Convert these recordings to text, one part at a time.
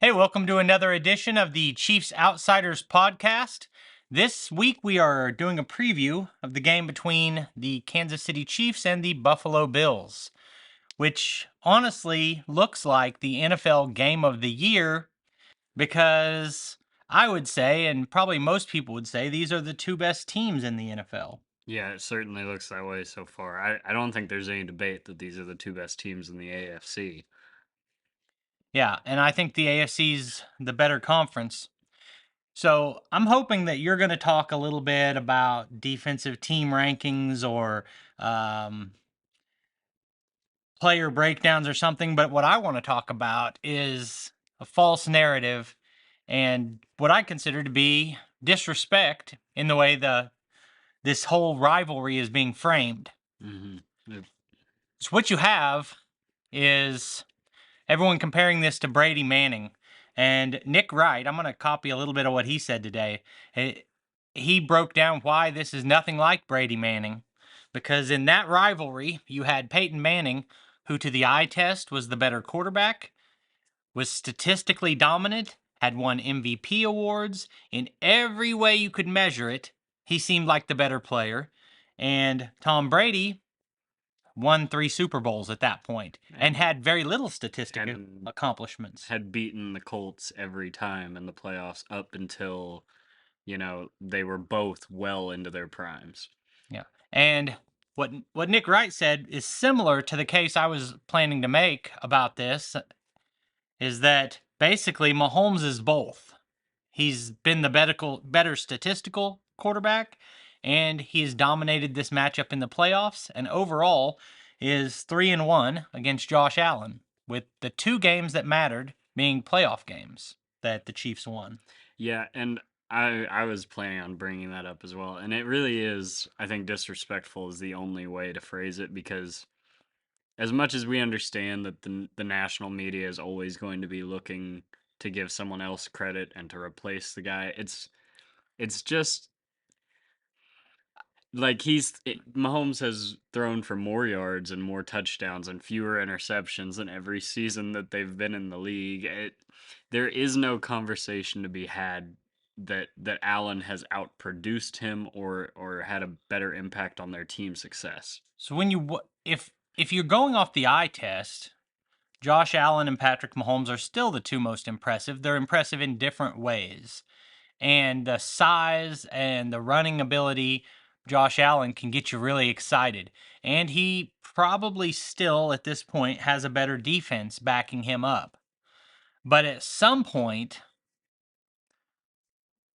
Hey, welcome to another edition of the Chiefs Outsiders podcast. This week we are doing a preview of the game between the Kansas City Chiefs and the Buffalo Bills, which honestly looks like the NFL game of the year because I would say, and probably most people would say, these are the two best teams in the NFL. Yeah, it certainly looks that way so far. I don't think there's any debate that these are the two best teams in the AFC. Yeah, and I think the AFC's the better conference. So I'm hoping that you're going to talk a little bit about defensive team rankings or um, player breakdowns or something. But what I want to talk about is a false narrative and what I consider to be disrespect in the way this whole rivalry is being framed. hmm So what you have is everyone comparing this to Brady Manning. And Nick Wright, I'm going to copy a little bit of what he said today. He broke down why this is nothing like Brady Manning. Because in that rivalry, you had Peyton Manning, who to the eye test was the better quarterback, was statistically dominant, had won MVP awards. In every way you could measure it, he seemed like the better player. And Tom Brady won 3 Super Bowls at that point and And had very little statistic had accomplishments. had beaten the Colts every time in the playoffs up until, they were both well into their primes. Yeah. And what Nick Wright said is similar to the case I was planning to make about this is that basically Mahomes is both. He's been the better statistical quarterback, and he has dominated this matchup in the playoffs, and overall is 3-1 against Josh Allen, with the 2 games that mattered being playoff games that the Chiefs won. Yeah, and I was planning on bringing that up as well. And it really is, I think disrespectful is the only way to phrase it, because as much as we understand that the national media is always going to be looking to give someone else credit and to replace the guy, it's just like Mahomes has thrown for more yards and more touchdowns and fewer interceptions than every season that they've been in the league. There is no conversation to be had that Allen has outproduced him or had a better impact on their team success. So if you're going off the eye test, Josh Allen and Patrick Mahomes are still the 2 most impressive. They're impressive in different ways. And the size and the running ability, Josh Allen can get you really excited. And he probably still, at this point, has a better defense backing him up. But at some point,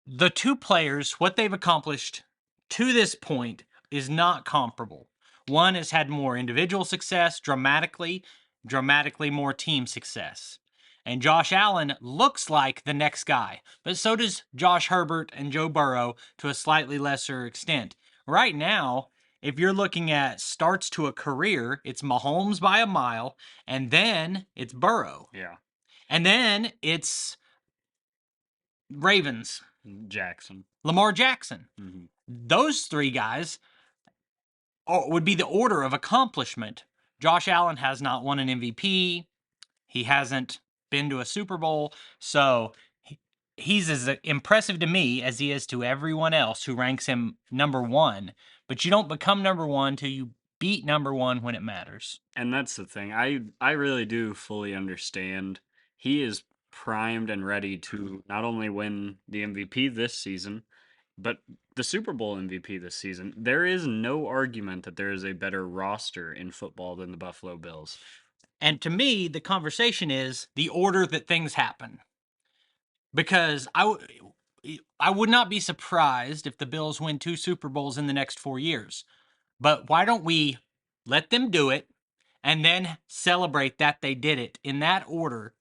the 2 players, what they've accomplished to this point is not comparable. One has had more individual success, dramatically more team success. And Josh Allen looks like the next guy, but so does Josh Herbert and Joe Burrow to a slightly lesser extent. Right now, if you're looking at starts to a career, it's Mahomes by a mile, and then it's Burrow. Yeah. And then it's Ravens, Jackson. Lamar Jackson. hmm Those 3 guys would be the order of accomplishment. Josh Allen has not won an MVP. He hasn't been to a Super Bowl. So he's as impressive to me as he is to everyone else who ranks him number 1. But you don't become number 1 till you beat number 1 when it matters. And that's the thing. I really do fully understand. He is primed and ready to not only win the MVP this season, but the Super Bowl MVP this season. There is no argument that there is a better roster in football than the Buffalo Bills. And to me, the conversation is the order that things happen. Because I would not be surprised if the Bills win 2 Super Bowls in the next 4 years. But why don't we let them do it and then celebrate that they did it in that order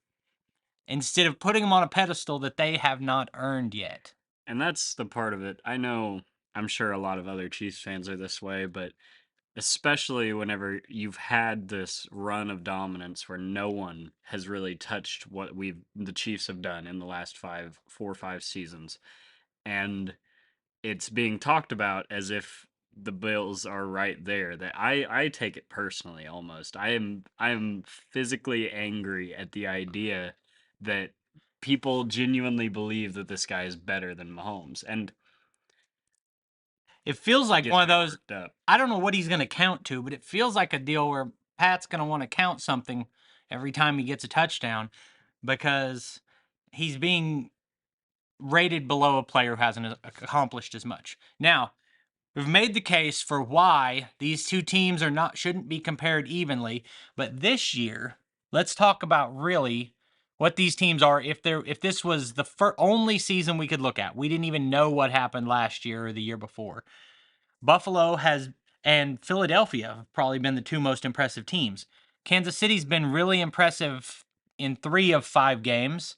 instead of putting them on a pedestal that they have not earned yet? And that's the part of it. I'm sure a lot of other Chiefs fans are this way, but especially whenever you've had this run of dominance where no one has really touched what the Chiefs have done in the last 4 or 5 seasons. And it's being talked about as if the Bills are right there. That I take it personally almost. I am physically angry at the idea that people genuinely believe that this guy is better than Mahomes, and It feels like gets one of me those. worked up. I don't know what he's going to count to, but it feels like a deal where Pat's going to want to count something every time he gets a touchdown because he's being rated below a player who hasn't accomplished as much. Now, we've made the case for why these two teams shouldn't be compared evenly, but this year, let's talk about really what these teams are. If this was the only season we could look at, we didn't even know what happened last year or the year before. Buffalo and Philadelphia have probably been the two most impressive teams. Kansas City's been really impressive in 3 of 5 games,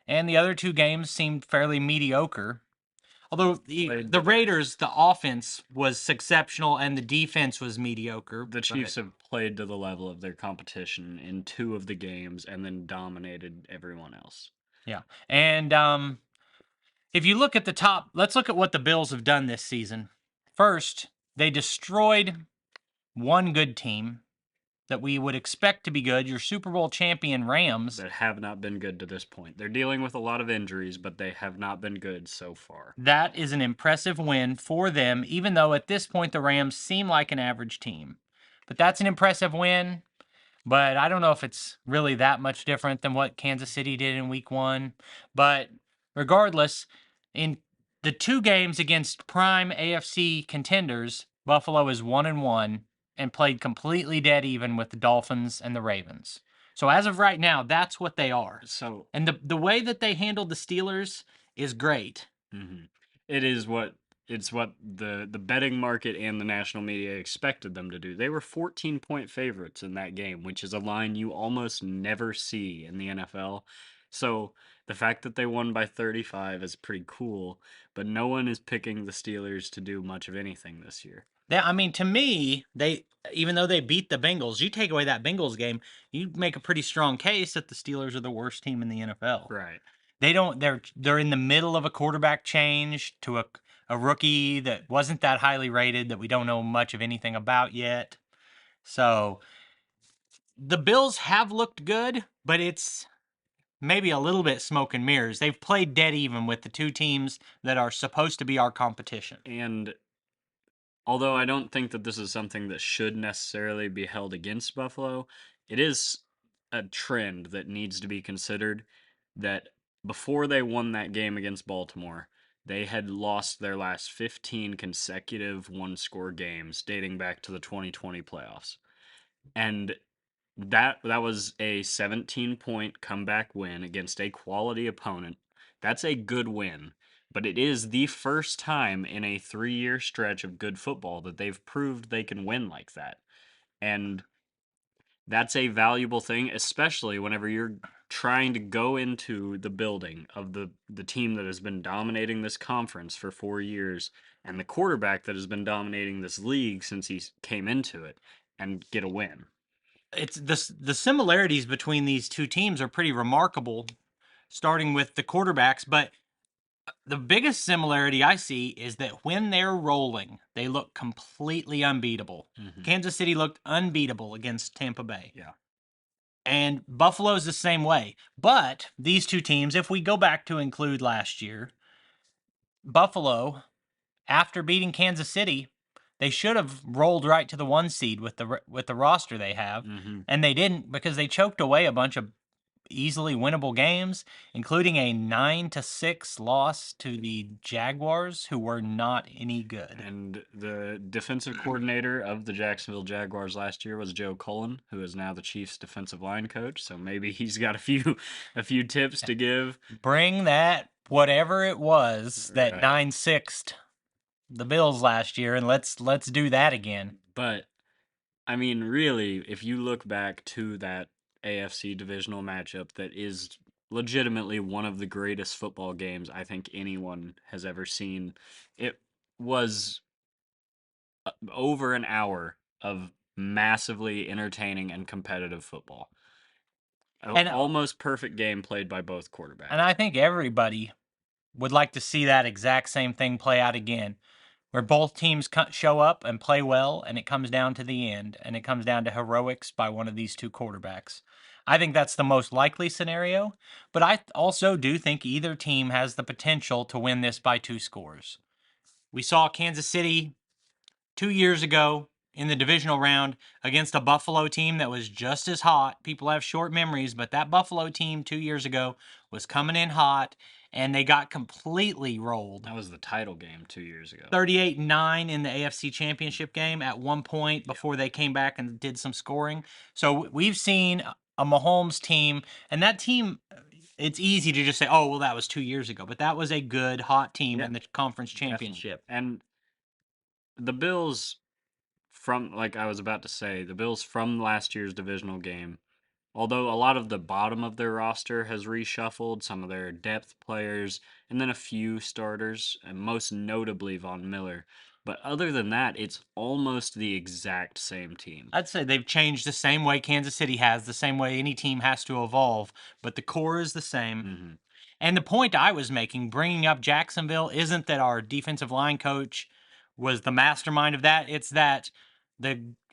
and the other 2 games seemed fairly mediocre. Although the Raiders, the offense was exceptional and the defense was mediocre. The Chiefs have played to the level of their competition in 2 of the games and then dominated everyone else. Yeah. And if you look at the top, let's look at what the Bills have done this season. First, they destroyed one good team that we would expect to be good, your Super Bowl champion Rams. That have not been good to this point. They're dealing with a lot of injuries, but they have not been good so far. That is an impressive win for them, even though at this point the Rams seem like an average team. But that's an impressive win. But I don't know if it's really that much different than what Kansas City did in week 1. But regardless, in the 2 games against prime AFC contenders, Buffalo is 1-1 and played completely dead even with the Dolphins and the Ravens. So as of right now, that's what they are. So, and the way that they handled the Steelers is great. It is what the betting market and the national media expected them to do. They were 14-point favorites in that game, which is a line you almost never see in the NFL. So the fact that they won by 35 is pretty cool, but no one is picking the Steelers to do much of anything this year. I mean, to me, even though they beat the Bengals, you take away that Bengals game, you make a pretty strong case that the Steelers are the worst team in the NFL. Right. They're in the middle of a quarterback change to a rookie that wasn't that highly rated, that we don't know much of anything about yet. So the Bills have looked good, but it's maybe a little bit smoke and mirrors. They've played dead even with the 2 teams that are supposed to be our competition. And although I don't think that this is something that should necessarily be held against Buffalo, it is a trend that needs to be considered that before they won that game against Baltimore, they had lost their last 15 consecutive one-score games dating back to the 2020 playoffs. And that was a 17-point comeback win against a quality opponent. That's a good win, but it is the first time in a 3-year stretch of good football that they've proved they can win like that. And that's a valuable thing, especially whenever you're trying to go into the building of the team that has been dominating this conference for 4 years and the quarterback that has been dominating this league since he came into it and get a win. It's the similarities between these 2 teams are pretty remarkable, starting with the quarterbacks, but the biggest similarity I see is that when they're rolling, they look completely unbeatable. Kansas City looked unbeatable against Tampa Bay. Yeah. And Buffalo's the same way. But these 2 teams, if we go back to include last year, Buffalo, after beating Kansas City, they should have rolled right to the 1 seed with the roster they have, and they didn't because they choked away a bunch of easily winnable games, including a 9-6 loss to the Jaguars, who were not any good. And the defensive coordinator of the Jacksonville Jaguars last year was Joe Cullen, who is now the Chiefs' defensive line coach. So maybe he's got a few tips to give. Bring that whatever it was that 9-6'd the Bills last year, and let's do that again. But I mean, really, if you look back to that AFC divisional matchup, that is legitimately one of the greatest football games I think anyone has ever seen. It was over an hour of massively entertaining and competitive football. An almost perfect game played by both quarterbacks. And I think everybody would like to see that exact same thing play out again, where both teams show up and play well, and it comes down to the end, and it comes down to heroics by one of these 2 quarterbacks. I think that's the most likely scenario, but I also do think either team has the potential to win this by 2 scores. We saw Kansas City 2 years ago in the divisional round against a Buffalo team that was just as hot. People have short memories, but that Buffalo team 2 years ago was coming in hot and they got completely rolled. That was the title game 2 years ago. 38-9 in the AFC Championship game at one point before they came back and did some scoring. So we've seen a Mahomes team, and that team, it's easy to just say, oh, well, that was 2 years ago, but that was a good, hot team Yeah, in the conference definitely. championship. And the Bills, from like I was about to say, the Bills from last year's divisional game, although a lot of the bottom of their roster has reshuffled, some of their depth players, and then a few starters, and most notably Von Miller. But other than that, it's almost the exact same team. I'd say they've changed the same way Kansas City has, the same way any team has to evolve, but the core is the same. hmm And the point I was making, bringing up Jacksonville, isn't that our defensive line coach was the mastermind of that. It's that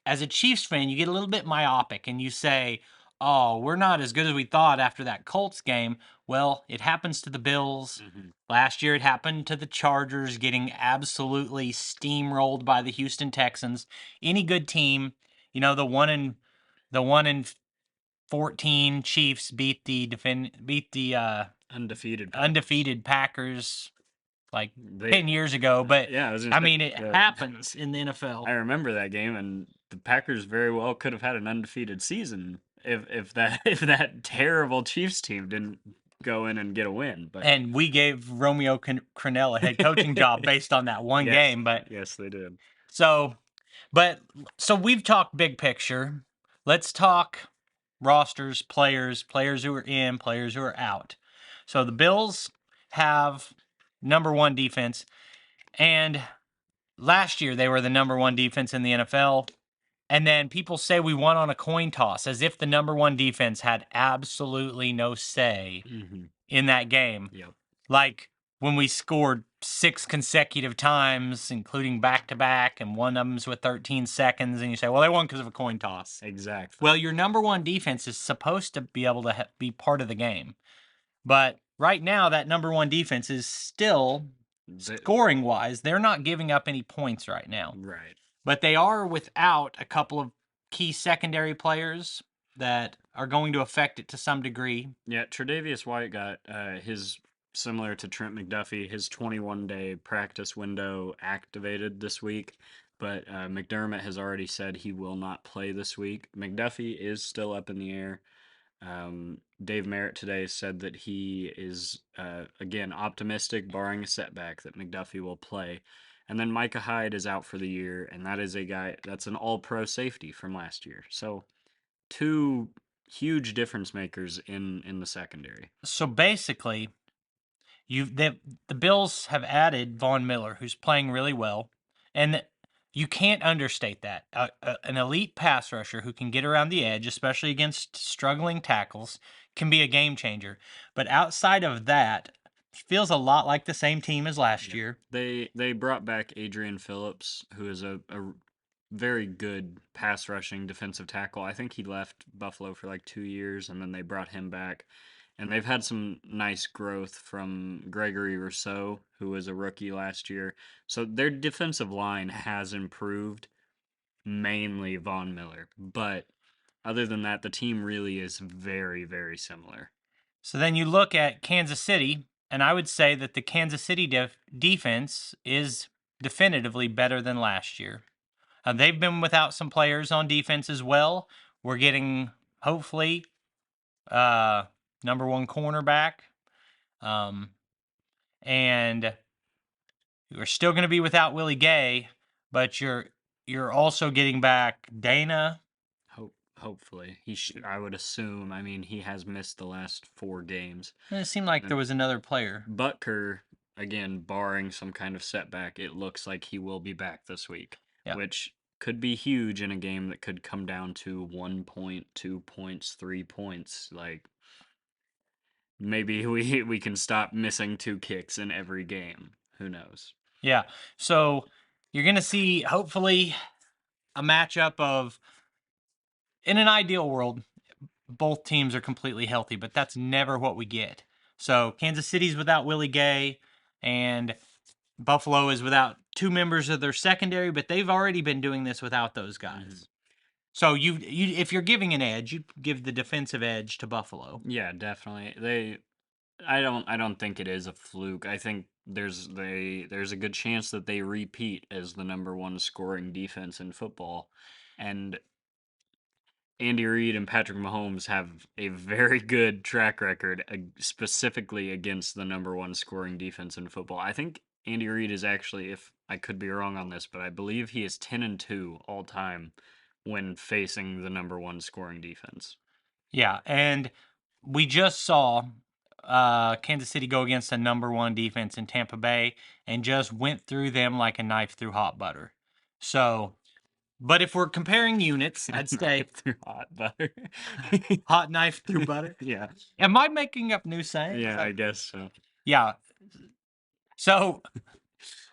as a Chiefs fan, you get a little bit myopic and you say, "Oh, we're not as good as we thought after that Colts game." Well, it happens to the Bills. hmm Last year, it happened to the Chargers getting absolutely steamrolled by the Houston Texans. Any good team, the one in 14 Chiefs beat the Undefeated Packers. undefeated Packers like They, 10 years ago, but yeah, I was I gonna mean, say, it happens in the NFL. I remember that game, and the Packers very well could have had an undefeated season if that if that terrible Chiefs team didn't go in and get a win. But And we gave Romeo Crennel a head coaching job based on that one yes, game. But yes, they did. so, so we've talked big picture. Let's talk rosters, players who are in, players who are out. So the Bills have number one defense, and last year they were the number one defense in the NFL. And then people say we won on a coin toss as if the number one defense had absolutely no say hmm in that game. Yep. Like when we scored 6 consecutive times, including back to back, and one of them's with 13 seconds, and you say, well, they won because of a coin toss. Exactly. Well, your number one defense is supposed to be able to be part of the game. But right now, that number one defense is still, scoring wise, they're not giving up any points right now. Right. But they are without a couple of key secondary players that are going to affect it to some degree. Yeah, Tre'Davious White got his, similar to Trent McDuffie, his 21-day practice window activated this week. But McDermott has already said he will not play this week. McDuffie is still up in the air. Dave Merritt today said that he is, again, optimistic, barring a setback, that McDuffie will play. And then Micah Hyde is out for the year, and that is a guy that's an all-pro safety from last year. So two huge difference makers in the secondary. So basically, the Bills have added Von Miller, who's playing really well, and you can't understate that. An elite pass rusher who can get around the edge, especially against struggling tackles, can be a game changer. But outside of that, feels a lot like the same team as last year. They brought back Adrian Phillips, who is a very good pass rushing defensive tackle. I think he left Buffalo for like 2 years, and then they brought him back. And they've had some nice growth from Gregory Rousseau, who was a rookie last year. So their defensive line has improved, mainly Von Miller. But other than that, the team really is very, very similar. So then you look at Kansas City, and I would say that the Kansas City defense is definitively better than last year. They've been without some players on defense as well. We're getting, hopefully, number one cornerback. And you're still going to be without Willie Gay, but you're also getting back Dana. Hopefully, I would assume. I mean, he has missed the last 4 games. It seemed like there was another player. Butker, again, barring some kind of setback, it looks like he will be back this week, Yeah. which could be huge in a game that could come down to 1 point, 2 points, 3 points. Like, maybe we can stop missing 2 kicks in every game. Who knows? Yeah. So you're going to see, hopefully, a matchup of, in an ideal world, both teams are completely healthy, but that's never what we get. So Kansas City's without Willie Gay, and Buffalo is without two members of their secondary, but they've already been doing this without those guys. So you if you're giving an edge, you give the defensive edge to Buffalo. Yeah, definitely. I don't think it is a fluke. I think there's a good chance that they repeat as the number one scoring defense in football. And Andy Reid and Patrick Mahomes have a very good track record specifically against the number one scoring defense in football. I think Andy Reid is actually, if I could be wrong on this, but I believe he is 10-2 all time when facing the number one scoring defense. Yeah, and we just saw Kansas City go against the number one defense in Tampa Bay and just went through them like a knife through hot butter. So, but if we're comparing units, I'd say through hot butter. hot knife through butter. Yeah. Am I making up new sayings? Yeah, I guess so. Yeah. So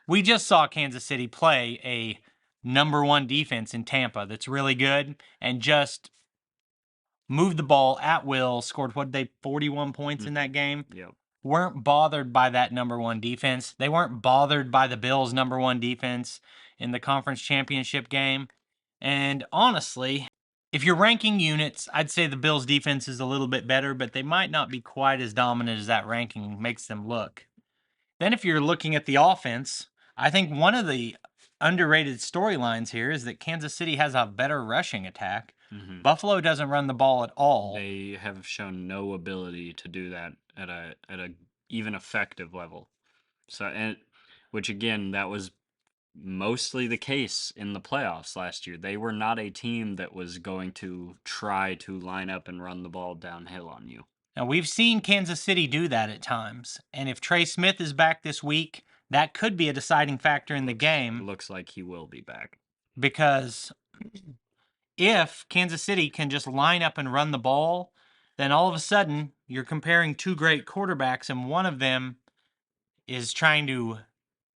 we just saw Kansas City play a number one defense in Tampa that's really good and just moved the ball at will, scored 41 points in that game. Yep. Weren't bothered by that number one defense. They weren't bothered by the Bills' number one defense in the conference championship game. And honestly, if you're ranking units, I'd say the Bills' defense is a little bit better, but they might not be quite as dominant as that ranking makes them look. Then if you're looking at the offense, I think one of the underrated storylines here is that Kansas City has a better rushing attack. Buffalo doesn't run the ball at all. They have shown no ability to do that at a even effective level. So, and which again, that was mostly the case in the playoffs last year. They were not a team that was going to try to line up and run the ball downhill on you. Now, we've seen Kansas City do that at times. And if Trey Smith is back this week, that could be a deciding factor in the game. Looks like he will be back. Because if Kansas City can just line up and run the ball, then all of a sudden you're comparing two great quarterbacks, and one of them is trying to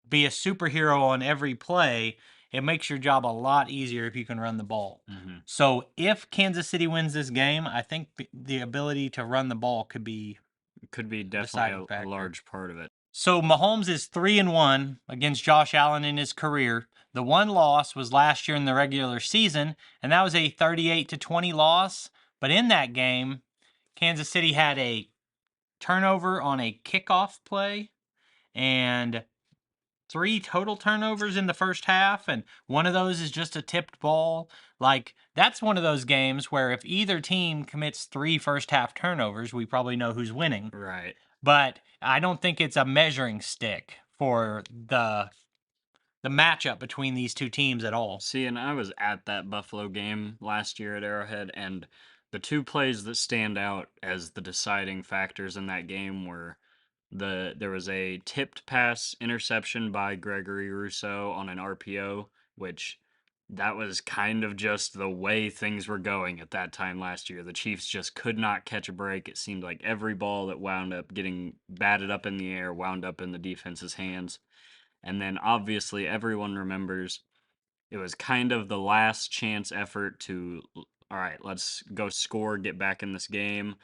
be a superhero on every play. It makes your job a lot easier if you can run the ball. So if Kansas City wins this game, I think the ability to run the ball could be definitely a large part of it. So Mahomes is 3-1 against Josh Allen in his career. The one loss was last year in the regular season, and that was a 38-20 loss. But in that game, Kansas City had a turnover on a kickoff play and 3 total turnovers in the first half, and one of those is just a tipped ball. Like, that's one of those games where if either team commits 3 first half turnovers, we probably know who's winning. Right. But I don't think it's a measuring stick for the matchup between these two teams at all. See, and I was at that Buffalo game last year at Arrowhead, and the two plays that stand out as the deciding factors in that game were there was a tipped pass interception by Gregory Rousseau on an RPO, which that was kind of just the way things were going at that time last year. The Chiefs just could not catch a break. It seemed like every ball that wound up getting batted up in the air wound up in the defense's hands. And then obviously everyone remembers it was kind of the last chance effort to, all right, let's go score, get back in this game.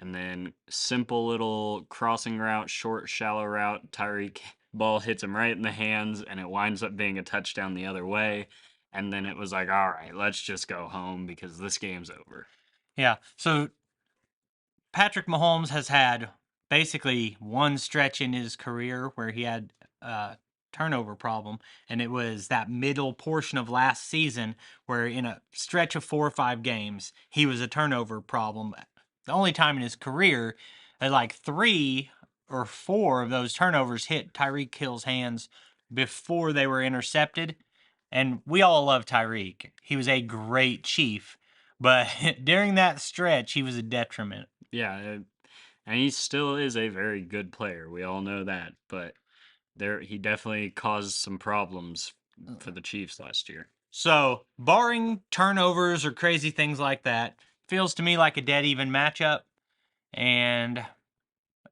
And then simple little crossing route, short, shallow route. Tyreek ball hits him right in the hands, and it winds up being a touchdown the other way. And then it was like, all right, let's just go home because this game's over. Yeah. So Patrick Mahomes has had basically one stretch in his career where he had a turnover problem, and it was that middle portion of last season where in a stretch of 4 or 5 games, he was a turnover problem. The only time in his career, like 3 or 4 of those turnovers hit Tyreek Hill's hands before they were intercepted. And we all love Tyreek. He was a great Chief. But during that stretch, he was a detriment. Yeah, and he still is a very good player. We all know that. But he definitely caused some problems for the Chiefs last year. So, barring turnovers or crazy things like that, feels to me like a dead even matchup. And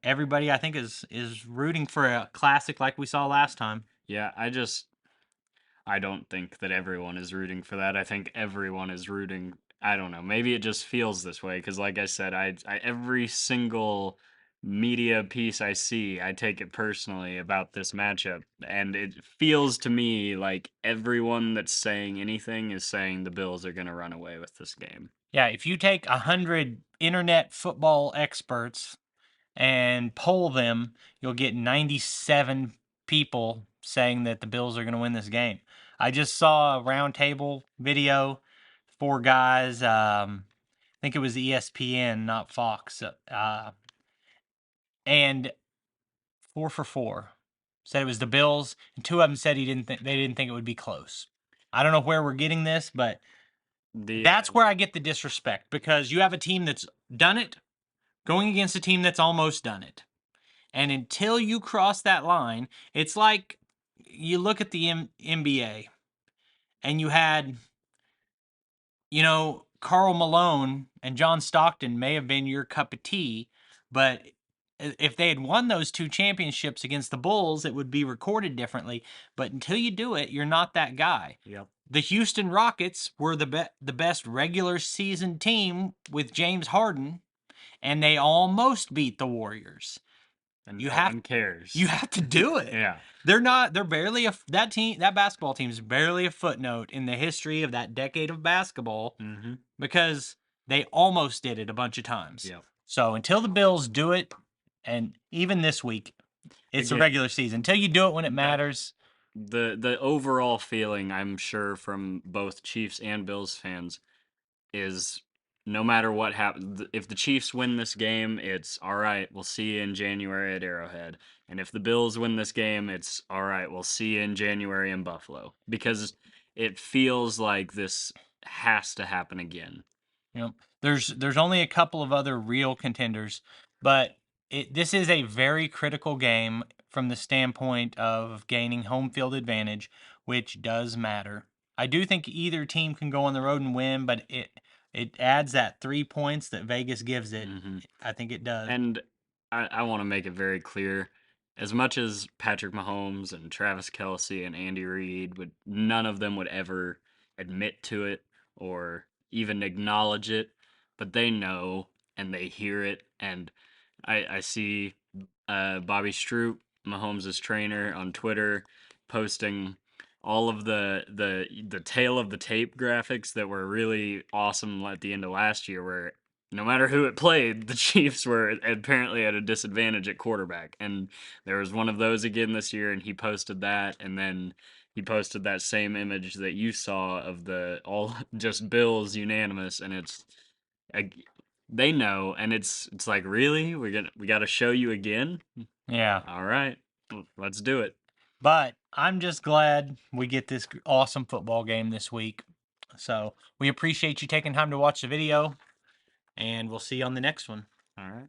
everybody, I think, is rooting for a classic like we saw last time. Yeah, I don't think that everyone is rooting for that. I think everyone is rooting I don't know. Maybe it just feels this way because, like I said, I every single media piece I see, I take it personally about this matchup, and it feels to me like everyone that's saying anything is saying the Bills are going to run away with this game. Yeah, if you take 100 internet football experts and poll them, you'll get 97 people saying that the Bills are going to win this game. I just saw a roundtable video, four guys. I think it was ESPN, not Fox, and 4 for 4 said it was the Bills, and two of them said they didn't think it would be close. I don't know where we're getting this, but The that's where I get the disrespect because you have a team that's done it going against a team that's almost done it. And until you cross that line, it's like you look at the NBA and you had, Karl Malone and John Stockton may have been your cup of tea, but if they had won those two championships against the Bulls, it would be recorded differently. But until you do it, you're not that guy. Yep. The Houston Rockets were the best regular season team with James Harden, and they almost beat the Warriors. And You no have one cares. you have to do it. Yeah. They're barely that basketball team is barely a footnote in the history of that decade of basketball Mm-hmm. because they almost did it a bunch of times. Yep. So until the Bills do it, and even this week, it's a Again, regular season. Until you do it when it matters. the overall feeling, I'm sure, from both Chiefs and Bills fans is no matter what happens, if the Chiefs win this game, it's all right, we'll see you in January at Arrowhead. And if the Bills win this game, it's all right, we'll see you in January in Buffalo. Because it feels like this has to happen again. There's only a couple of other real contenders, but this is a very critical game from the standpoint of gaining home field advantage, which does matter. I do think either team can go on the road and win, but it adds that 3 points that Vegas gives it. Hmm. I think it does. And I want to make it very clear. As much as Patrick Mahomes and Travis Kelsey and Andy Reid none of them would ever admit to it or even acknowledge it, but they know and they hear it. And I see Bobby Stroop, Mahomes' trainer, on Twitter posting all of the tail of the tape graphics that were really awesome at the end of last year, where no matter who it played, the Chiefs were apparently at a disadvantage at quarterback. And there was one of those again this year, and he posted that, and then he posted that same image that you saw of the all just Bills unanimous, and it's they know, and it's like, really, we got to show you again. Yeah. All right, let's do it. But I'm just glad we get this awesome football game this week. So we appreciate you taking time to watch the video, and we'll see you on the next one. All right.